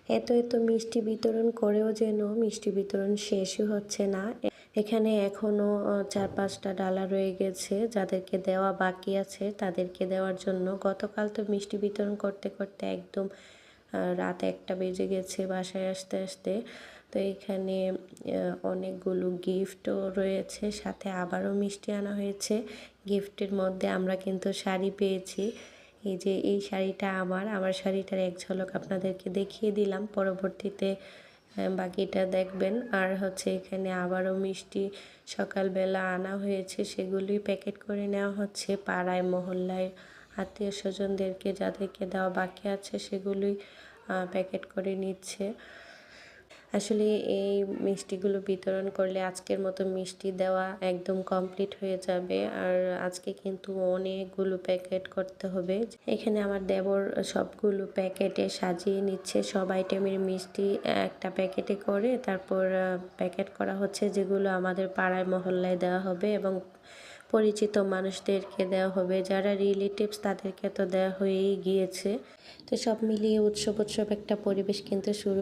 এত এত মিষ্টি বিতরণ করেও যেন মিষ্টি বিতরণ শেষই হচ্ছে না। এখানে এখনও 4-5টা ডালা রয়ে গেছে, যাদেরকে দেওয়া বাকি আছে তাদেরকে দেওয়ার জন্য। গতকাল তো মিষ্টি বিতরণ করতে করতে একদম রাত 1টা বেজে গেছে বাসায় আসতে আসতে। তো এখানে অনেকগুলো গিফটও রয়েছে, সাথে আবারও মিষ্টি আনা হয়েছে। গিফটের মধ্যে আমরা কিন্তু শাড়ি পেয়েছি। এই যে এই শাড়িটা আমার শাড়িটার এক ঝলক আপনাদেরকে দেখিয়ে দিলাম, পরবর্তীতে বাকিটা দেখবেন। আর হচ্ছে এখানে আবারও মিষ্টি সকালবেলা আনা হয়েছে, সেগুলোই প্যাকেট করে নেওয়া হচ্ছে পাড়ায় মহল্লায় আত্মীয় স্বজনদেরকে, যাদেরকে দেওয়া বাকি আছে সেগুলোই প্যাকেট করে নিচ্ছে। আসলে এই মিষ্টিগুলো বিতরণ করলে আজকের মতো মিষ্টি দেওয়া একদম কমপ্লিট হয়ে যাবে। আর আজকে কিন্তু অনেকগুলো প্যাকেট করতে হবে। এখানে আমার দেবর সবগুলো প্যাকেটে সাজিয়ে নিচ্ছে, সব আইটেমের মিষ্টি একটা প্যাকেটে করে তারপর প্যাকেট করা হচ্ছে, যেগুলো আমাদের পাড়ায় মহল্লায় দেওয়া হবে এবং পরিচিত মানুষদেরকে দেওয়া হবে। যারা রিলেটিভস তাদেরকে তো দেওয়া হয়েই গিয়েছে। তো সব মিলিয়ে উৎসব একটা পরিবেশ কিন্তু শুরু